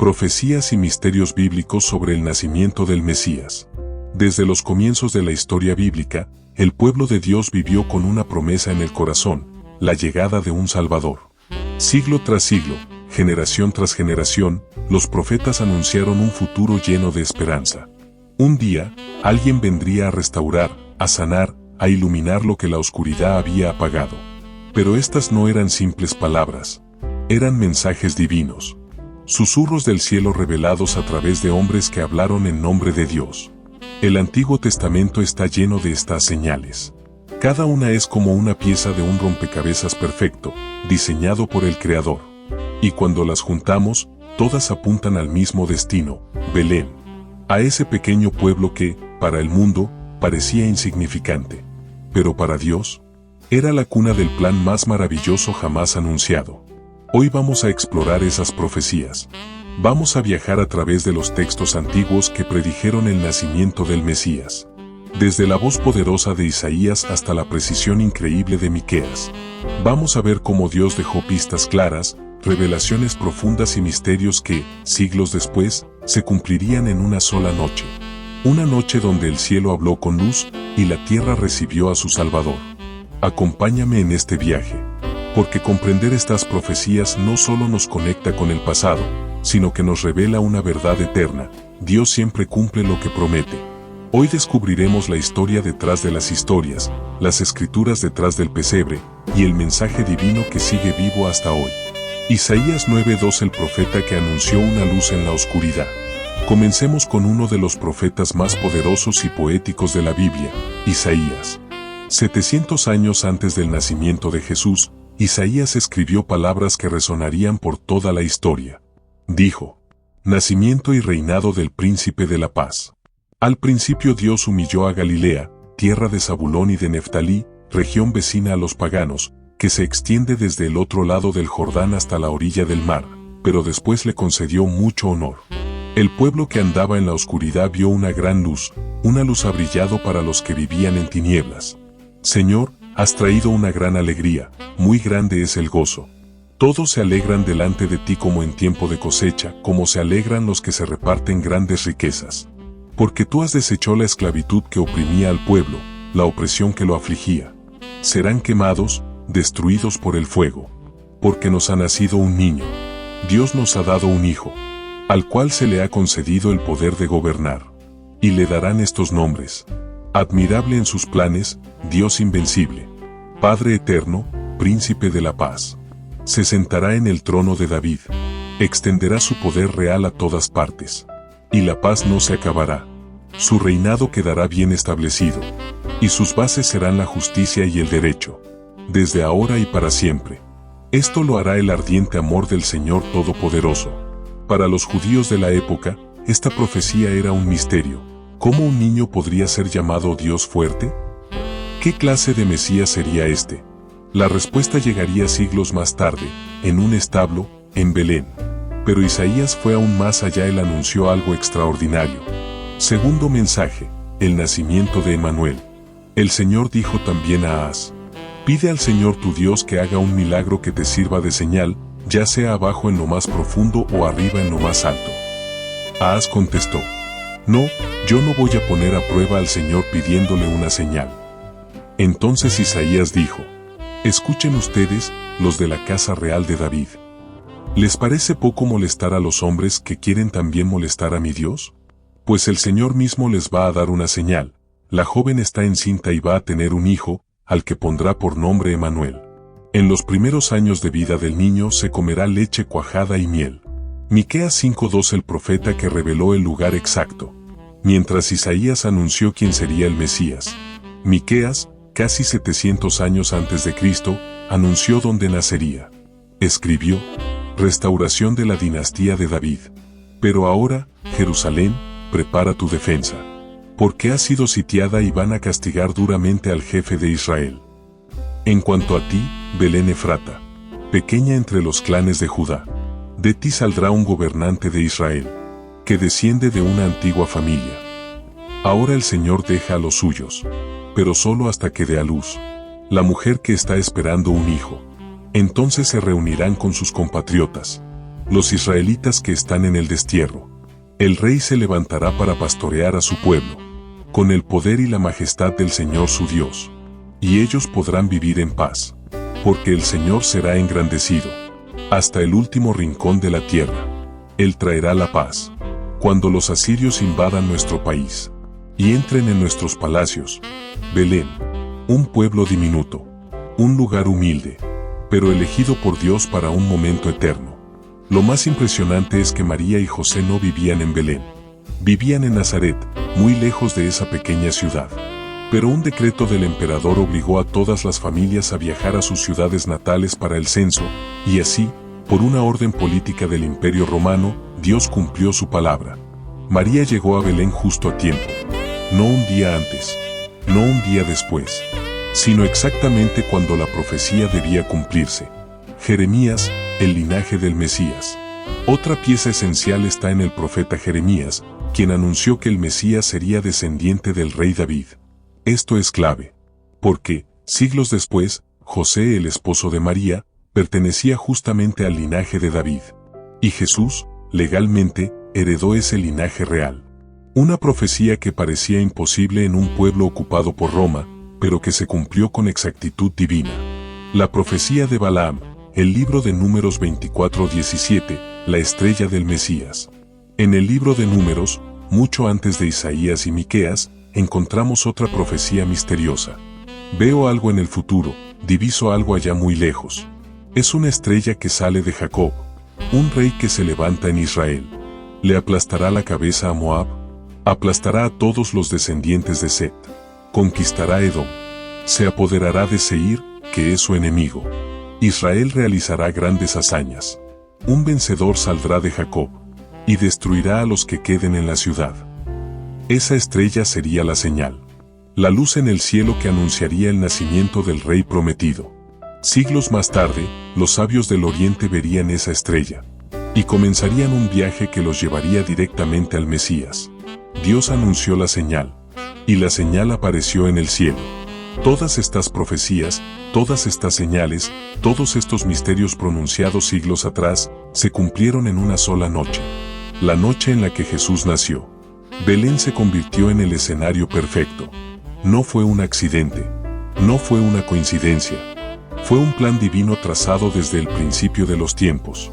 Profecías y misterios bíblicos sobre el nacimiento del Mesías. Desde los comienzos de la historia bíblica, el pueblo de Dios vivió con una promesa en el corazón, la llegada de un Salvador. Siglo tras siglo, generación tras generación, los profetas anunciaron un futuro lleno de esperanza. Un día, alguien vendría a restaurar, a sanar, a iluminar lo que la oscuridad había apagado. Pero estas no eran simples palabras, eran mensajes divinos. Susurros del cielo revelados a través de hombres que hablaron en nombre de Dios. El Antiguo Testamento está lleno de estas señales. Cada una es como una pieza de un rompecabezas perfecto, diseñado por el Creador. Y cuando las juntamos, todas apuntan al mismo destino, Belén. A ese pequeño pueblo que, para el mundo, parecía insignificante. Pero para Dios, era la cuna del plan más maravilloso jamás anunciado. Hoy vamos a explorar esas profecías. Vamos a viajar a través de los textos antiguos que predijeron el nacimiento del Mesías. Desde la voz poderosa de Isaías hasta la precisión increíble de Miqueas. Vamos a ver cómo Dios dejó pistas claras, revelaciones profundas y misterios que, siglos después, se cumplirían en una sola noche. Una noche donde el cielo habló con luz y la tierra recibió a su Salvador. Acompáñame en este viaje. Porque comprender estas profecías no solo nos conecta con el pasado, sino que nos revela una verdad eterna. Dios siempre cumple lo que promete. Hoy descubriremos la historia detrás de las historias, las escrituras detrás del pesebre, y el mensaje divino que sigue vivo hasta hoy. Isaías 9:2, el profeta que anunció una luz en la oscuridad. Comencemos con uno de los profetas más poderosos y poéticos de la Biblia, Isaías. 700 años antes del nacimiento de Jesús, Isaías escribió palabras que resonarían por toda la historia. Dijo: nacimiento y reinado del príncipe de la paz. Al principio Dios humilló a Galilea, tierra de Zabulón y de Neftalí, región vecina a los paganos, que se extiende desde el otro lado del Jordán hasta la orilla del mar, pero después le concedió mucho honor. El pueblo que andaba en la oscuridad vio una gran luz, una luz ha brillado para los que vivían en tinieblas. Señor, has traído una gran alegría, muy grande es el gozo. Todos se alegran delante de ti como en tiempo de cosecha, como se alegran los que se reparten grandes riquezas. Porque tú has deshecho la esclavitud que oprimía al pueblo, la opresión que lo afligía. Serán quemados, destruidos por el fuego. Porque nos ha nacido un niño. Dios nos ha dado un hijo, al cual se le ha concedido el poder de gobernar. Y le darán estos nombres: admirable en sus planes, Dios invencible, Padre eterno, Príncipe de la paz. Se sentará en el trono de David, extenderá su poder real a todas partes. Y la paz no se acabará. Su reinado quedará bien establecido, y sus bases serán la justicia y el derecho, desde ahora y para siempre. Esto lo hará el ardiente amor del Señor Todopoderoso. Para los judíos de la época, esta profecía era un misterio. ¿Cómo un niño podría ser llamado Dios fuerte? ¿Qué clase de Mesías sería este? La respuesta llegaría siglos más tarde, en un establo, en Belén. Pero Isaías fue aún más allá, él anunció algo extraordinario. Segundo mensaje, el nacimiento de Emmanuel. El Señor dijo también a Ahaz: pide al Señor tu Dios que haga un milagro que te sirva de señal, ya sea abajo en lo más profundo o arriba en lo más alto. Ahaz contestó: no, yo no voy a poner a prueba al Señor pidiéndole una señal. Entonces Isaías dijo: escuchen ustedes, los de la casa real de David. ¿Les parece poco molestar a los hombres que quieren también molestar a mi Dios? Pues el Señor mismo les va a dar una señal. La joven está encinta y va a tener un hijo, al que pondrá por nombre Emmanuel. En los primeros años de vida del niño se comerá leche cuajada y miel. Miqueas 5:2, el profeta que reveló el lugar exacto. Mientras Isaías anunció quién sería el Mesías, Miqueas, casi 700 años antes de Cristo, anunció dónde nacería. Escribió: restauración de la dinastía de David. Pero ahora, Jerusalén, prepara tu defensa. Porque has sido sitiada y van a castigar duramente al jefe de Israel. En cuanto a ti, Belén Efrata, pequeña entre los clanes de Judá, de ti saldrá un gobernante de Israel, que desciende de una antigua familia. Ahora el Señor deja a los suyos, pero solo hasta que dé a luz. La mujer que está esperando un hijo. Entonces se reunirán con sus compatriotas. los israelitas que están en el destierro. El rey se levantará para pastorear a su pueblo, con el poder y la majestad del Señor su Dios. Y ellos podrán vivir en paz, porque el Señor será engrandecido, hasta el último rincón de la tierra. Él traerá la paz. Cuando los asirios invadan nuestro país, y entren en nuestros palacios, Belén, un pueblo diminuto, un lugar humilde, pero elegido por Dios para un momento eterno. Lo más impresionante es que María y José no vivían en Belén. Vivían en Nazaret, muy lejos de esa pequeña ciudad. Pero un decreto del emperador obligó a todas las familias a viajar a sus ciudades natales para el censo, y así, por una orden política del Imperio Romano, Dios cumplió su palabra. María llegó a Belén justo a tiempo. No un día antes, no un día después, sino exactamente cuando la profecía debía cumplirse. Jeremías, el linaje del Mesías. Otra pieza esencial está en el profeta Jeremías, quien anunció que el Mesías sería descendiente del rey David. Esto es clave, porque, siglos después, José, el esposo de María, pertenecía justamente al linaje de David. Y Jesús, legalmente, heredó ese linaje real. Una profecía que parecía imposible en un pueblo ocupado por Roma, pero que se cumplió con exactitud divina. La profecía de Balaam, el libro de Números 24:17, la estrella del Mesías. En el libro de Números, mucho antes de Isaías y Miqueas, encontramos otra profecía misteriosa. Veo algo en el futuro, diviso algo allá muy lejos. Es una estrella que sale de Jacob, un rey que se levanta en Israel. Le aplastará la cabeza a Moab, aplastará a todos los descendientes de Set, conquistará Edom, se apoderará de Seir, que es su enemigo. Israel realizará grandes hazañas. Un vencedor saldrá de Jacob, y destruirá a los que queden en la ciudad. Esa estrella sería la señal, la luz en el cielo que anunciaría el nacimiento del rey prometido. Siglos más tarde, los sabios del oriente verían esa estrella, y comenzarían un viaje que los llevaría directamente al Mesías. Dios anunció la señal, y la señal apareció en el cielo. Todas estas profecías, todas estas señales, todos estos misterios pronunciados siglos atrás, se cumplieron en una sola noche. La noche en la que Jesús nació. Belén se convirtió en el escenario perfecto. No fue un accidente. No fue una coincidencia. Fue un plan divino trazado desde el principio de los tiempos.